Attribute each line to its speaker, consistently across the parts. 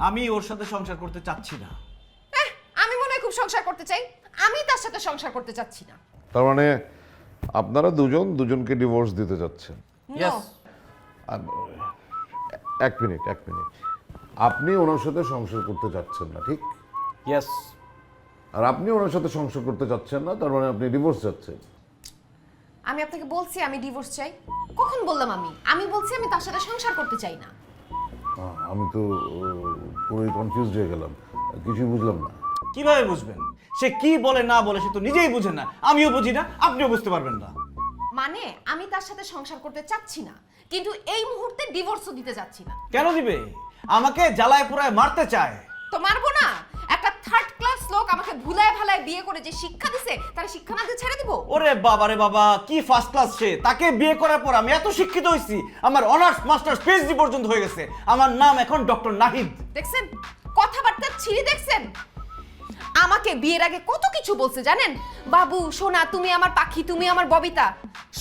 Speaker 1: আমি ওর সাথে সংসার করতে চাচ্ছি না।
Speaker 2: আমি মনে হয় খুব সংসার করতে চাই, আমি তার সাথে সংসার করতে চাচ্ছি না।
Speaker 3: তার মানে আপনারা দুজনকে ডিভোর্স দিতে যাচ্ছেন?
Speaker 1: Yes.
Speaker 3: এক মিনিট আপনি ওনার সাথে সংসার করতে চাচ্ছেন না, ঠিক?
Speaker 1: ইয়েস।
Speaker 3: আর আপনি ওনার সাথে সংসার করতে চাচ্ছেন না, তার মানে আপনি ডিভোর্স চাচ্ছেন।
Speaker 2: আমি আপনাকে বলছি আমি ডিভোর্স চাই। কখন বললাম আমি বলছি আমি তার সাথে সংসার করতে চাই না।
Speaker 3: আমি তো পুরোই কনফিউজড হয়ে গেলাম, কিছুই বুঝলাম না।
Speaker 1: কিভাবে বুঝবেন? সে কি বলে না বলে সে তো নিজেই বুঝেন না, আমিও বুঝি না, আপনিও বুঝতে পারবেন না।
Speaker 2: মানে আমি তার সাথে সংসার করতে চাচ্ছি না, কিন্তু এই মুহূর্তে ডিভোর্সও দিতে যাচ্ছি না।
Speaker 1: কেন দিবে? আমাকে জ্বালায় পোড়ায় মারতে চায়।
Speaker 2: তো মারবো না? একটা থার্ড ক্লাস লোক আমাকে ভুলায় ভালায় বিয়ে করে যে শিক্ষা দিছে তার শিক্ষা না দিয়ে ছেড়ে দিব?
Speaker 1: ওরে বাবা রে বাবা, কি ফার্স্ট ক্লাস সে! তাকে বিয়ে করার পর আমি এত শিক্ষিত হয়েছি, আমার অনার্স মাস্টার্স পিএইচডি পর্যন্ত হয়ে গেছে। আমার নাম এখন ডক্টর নাহিদ।
Speaker 2: দেখছেন কথাবার্তা ছিঁড়ি, দেখছেন আমাকে বিয়ের আগে কত কিছু বলছে জানেন? বাবু সোনা, তুমি আমার পাখি, তুমি আমার ববিতা,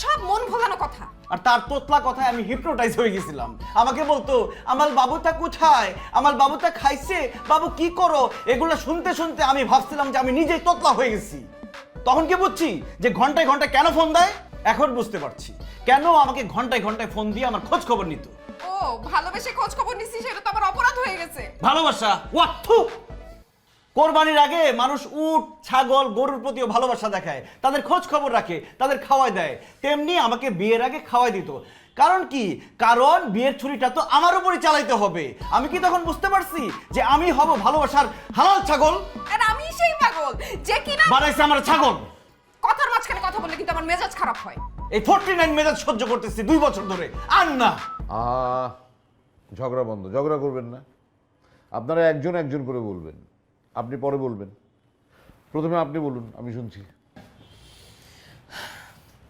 Speaker 2: সব মন ভোলানো কথা।
Speaker 1: আর তার তোতলা কথায় আমি হিপনোটাইজ হয়ে গেছিলাম। আমাকে বলতো আমার বাবুটা কোথায়, আমার বাবুটা খাইছে, বাবু কি করো, এগুলো শুনতে শুনতে আমি ভাবছিলাম যে আমি নিজেই তোতলা হয়ে গেছি। তখন কি বুঝছি যে ঘন্টায় ঘন্টায় কেন ফোন দেয়। এখন বুঝতে পারছি কেন আমাকে ঘন্টায় ঘন্টায় ফোন দিয়ে আমার খোঁজ খবর নিত।
Speaker 2: ও ভালোবেসে খোঁজ খবর নিছি, সেটা তো আমার অপরাধ হয়ে গেছে।
Speaker 1: ভালোবাসা ওয়াথু! কোরবানির আগে মানুষ উট ছাগল গরুর প্রতিও ভালোবাসা দেখায়, তাদের খোঁজ খবর রাখে, তাদের খাওয়াই দেয়। তেমনি আমাকে বিয়ের আগে খাওয়াই দিত। কারণ কি? কারণ বিয়ের ছুরিটা তো আমার উপরই চালাইতে হবে। আমি কি তখন বুঝতে পারছি যে আমি হব ভালোবাসার হালাল ছাগল?
Speaker 2: আর আমি সেই পাগল যে কিনা
Speaker 1: বানাইছে আমার ছাগল।
Speaker 2: কথার মাঝখানে কথা বললে কিন্তু আমার মেজাজ খারাপ হয়।
Speaker 1: এই 49 মেজাজ সহ্য করতেছি 2 বছর ধরে, আর না।
Speaker 3: ঝগড়া বন্ধ, ঝগড়া করবেন না। আপনারা একজন করে বলবেন, আপনি পরে বলবেন। প্রথমে আপনি বলুন, আমি শুনছি।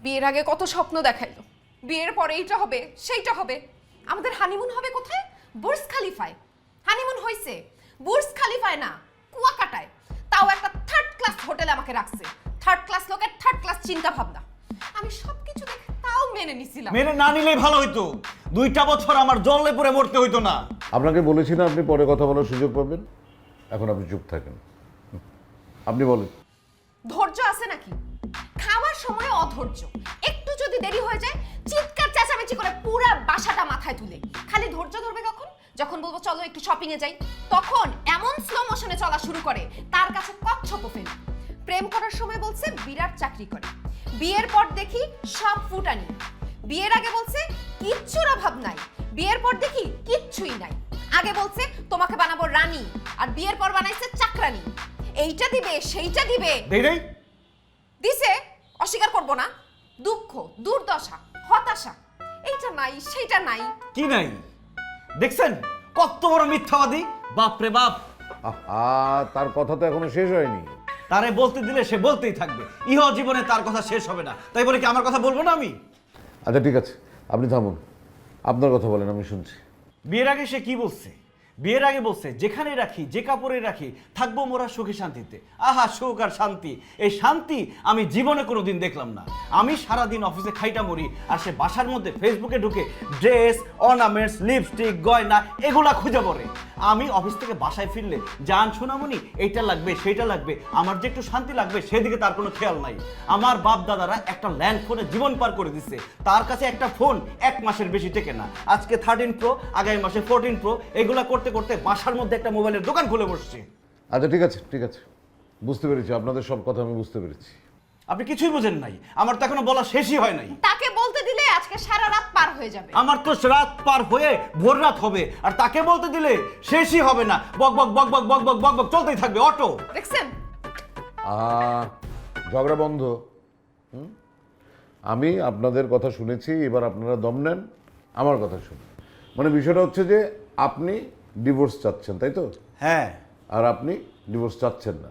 Speaker 2: বিয়ের আগে কত স্বপ্ন দেখাইলো, বিয়ের পরে এইটা হবে সেইটা হবে। আমাদের হানিমুন হবে কোথায়? বুর্জ খালিফায়। হানিমুন হইছে বুর্জ খালিফায় না, কুয়াকাটায়। তাও একটা থার্ড ক্লাস হোটেলে আমাকে রাখছে। থার্ড ক্লাস লোকের থার্ড ক্লাস চিন্তা ভাবনা। আমি সবকিছু দেখে তাও মেনে নিছিলাম।
Speaker 1: মেনে না নিলেই ভালো হইতো। 2টা বছর আমার জলে পড়ে মরতে হইতো না।
Speaker 3: আপনাকে বলেছি না আপনি পরে কথা বলার সুযোগ পাবেন, এখন আপনি চুপ থাকেন। আপনি বলেন।
Speaker 2: ধৈর্য আছে নাকি? খাওয়ার সময় অধৈর্য, একটু যদি দেরি হয়ে যায় চিৎকার চেঁচামেচি করে পুরো বাসাটা মাথায় তুলে। খালি ধৈর্য ধরবে কখন? যখন বলবো চলো একটু শপিং এ যাই, তখন এমন স্লো মোশনে চলা শুরু করে তার কাছে কচ্ছপ ফেলে। প্রেম করার সময় বলছে বিরাট চাকরি করে, বিয়ের পর দেখি সব ফুটানি। বিয়ের আগে বলছে কিচ্ছুর অভাব নাই, বিয়ের পর দেখি কিচ্ছুই নাই। আগে বলছে তোমাকে বানাবো রানী, আর বিয়ের পর বানাইছে চাকরানী। এইটা দিবে সেইটা দিবে,
Speaker 1: দেই
Speaker 2: দিছে, অস্বীকার করব না। দুঃখ, দুর্দশা, হতাশা, এইটা নাই সেইটা নাই।
Speaker 1: কি নাই? দেখছেন কত বড় মিথ্যাবাদী! বাপ রে বাপ!
Speaker 3: তার কথা তো এখনো শেষ হয়নি।
Speaker 1: তারে বলতে দিলে সে বলতেই থাকবে, ইহ জীবনে তার কথা শেষ হবে না। তাই বলে কি আমার কথা বলবো না আমি?
Speaker 3: আচ্ছা ঠিক আছে, আপনি থামুন, আপনার কথা বলেন, আমি শুনছি।
Speaker 1: বিয়ের আগে সে কি বলছে? বিয়ের আগে বলছে যেখানে রাখি, যে কাপড়ে রাখি, থাকবো মোরা সুখে শান্তিতে। আহা সুখ আর শান্তি! এই শান্তি আমি জীবনে কোনোদিন দেখলাম না। আমি সারাদিন অফিসে খাইটা মরি, আর সে বাসার মধ্যে ফেসবুকে ঢুকে ড্রেস, অর্নামেন্টস, লিপস্টিক, গয়না এগুলা খুঁজে পড়ে। আমি অফিস থেকে বাসায় ফিরলে জান সোনামণি এইটা লাগবে সেইটা লাগবে, আমার যে একটু শান্তি লাগবে সেদিকে তার কোনো খেয়াল নাই। আমার বাপ দাদারা একটা ল্যান্ড ফোনে জীবন পার করে দিচ্ছে, তার কাছে একটা ফোন 1 মাসের বেশি টেকে না। আজকে 13 প্রো, আগামী মাসে 14 প্রো, এগুলা করতে করতে বাসার মধ্যে একটা মোবাইলের দোকান খুলে বসছে।
Speaker 3: আচ্ছা ঠিক আছে, বুঝতে পেরেছি, আপনাদের সব কথা আমি বুঝতে পেরেছি।
Speaker 1: আপনি কিছুই বোঝেন নাই, আমার তো এখনো বলা শেষই হয় নাই।
Speaker 2: তাকে বলতে দিলে আজকে সারা রাত পার হয়ে যাবে।
Speaker 1: আমার তো রাত পার হয়ে ভোর রাত হবে, আর তাকে বলতে দিলে শেষই হবে না। বক বক বক বক বক বক বক বক চলতেই থাকবে অটো।
Speaker 2: দেখছেন
Speaker 3: ঝগড়া বন্ধ। আমি আপনাদের কথা শুনেছি, এবার আপনারা দম নেন, আমার কথা শুনুন। মানে বিষয়টা হচ্ছে যে আপনি ডিভোর্স চাচ্ছেন, তাই তো?
Speaker 1: হ্যাঁ।
Speaker 3: আর আপনি ডিভোর্স চাচ্ছেন না,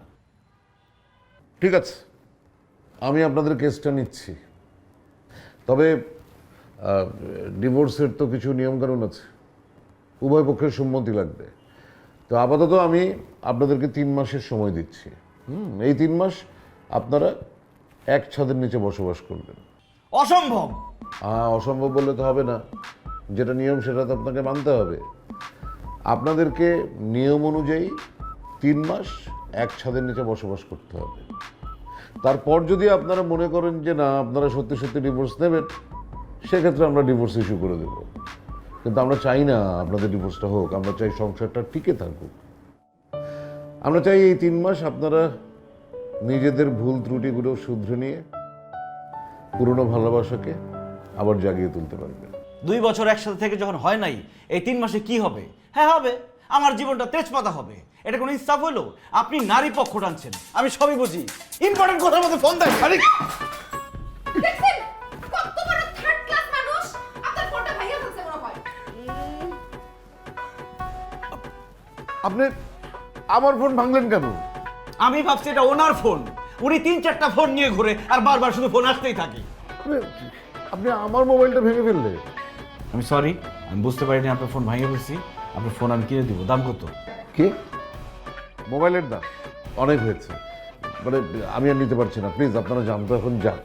Speaker 3: ঠিক আছে। আমি আপনাদের কেসটা নিচ্ছি, তবে ডিভোর্সের তো কিছু নিয়মকানুন আছে, উভয় পক্ষের সম্মতি লাগবে। তো আপাতত আমি আপনাদেরকে 3 মাসের সময় দিচ্ছি। এই 3 মাস আপনারা এক ছাদের নিচে বসবাস করবেন।
Speaker 1: অসম্ভব!
Speaker 3: অসম্ভব বললে তো হবে না, যেটা নিয়ম সেটা তো আপনাকে মানতে হবে। আপনাদেরকে নিয়ম অনুযায়ী 3 মাস এক ছাদের নিচে বসবাস করতে হবে। তারপর যদি আপনারা মনে করেন যে না আপনারা সত্যি সত্যি ডিভোর্স নেবেন, সেক্ষেত্রে আমরা ডিভোর্স ইস্যু করে দেব। কিন্তু আমরা চাই না আপনাদের ডিভোর্সটা হোক, আমরা চাই সংসারটা টিকে থাকুক। আমরা চাই এই 3 মাস আপনারা নিজেদের ভুল ত্রুটিগুলো শুধরে নিয়ে পুরনো ভালোবাসাকে আবার জাগিয়ে তুলতে পারবেন।
Speaker 1: 2 বছর একসাথে থেকে যখন হয় নাই, এই 3 মাসে কি হবে? হ্যাঁ হবে, আমার জীবনটা তেজপাতা হবে। এটা কোনো ইনসাফ হলো? আপনি নারী পক্ষ টানছেন, আমি সবই বুঝি। ইম্পর্টেন্ট কথার মধ্যে ফোন দেন। আরে
Speaker 2: দেখছেন কত বড় থার্ড ক্লাস মানুষ, আপনার ফোনটা ভাইয়া ফেলছে মনে হয়।
Speaker 3: আপনি আমার ফোন ভাঙলেন কেন?
Speaker 1: আমি ভাবছি এটা ওনার ফোন, উনি 3-4টা ফোন নিয়ে ঘুরে আর বারবার শুধু ফোন আসতেই থাকে।
Speaker 3: আপনি আমার মোবাইলটা ভেঙে ফেললে।
Speaker 1: আমি সরি, আমি বুঝতে পারিনি আপনার ফোন ভাঙিয়ে ফেলছি। আপনার ফোন আমি কিনে দিব, দাম কত?
Speaker 3: কি মোবাইলের দাম? অনেক হয়েছে, মানে আমি আর নিতে পারছি না। প্লিজ আপনারা যান তো, এখন যান।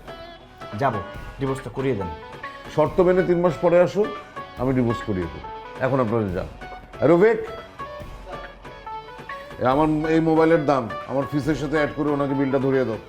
Speaker 1: যাবো, ডিভোর্সটা করিয়ে দেন।
Speaker 3: শর্ত মেনে 3 মাস পরে আসুন, আমি ডিভোর্স করিয়ে দেবো। এখন আপনারা যান। আর বিবেক, আমার এই মোবাইলের দাম আমার ফিসের সাথে অ্যাড করে ওনাকে বিলটা ধরিয়ে দাও।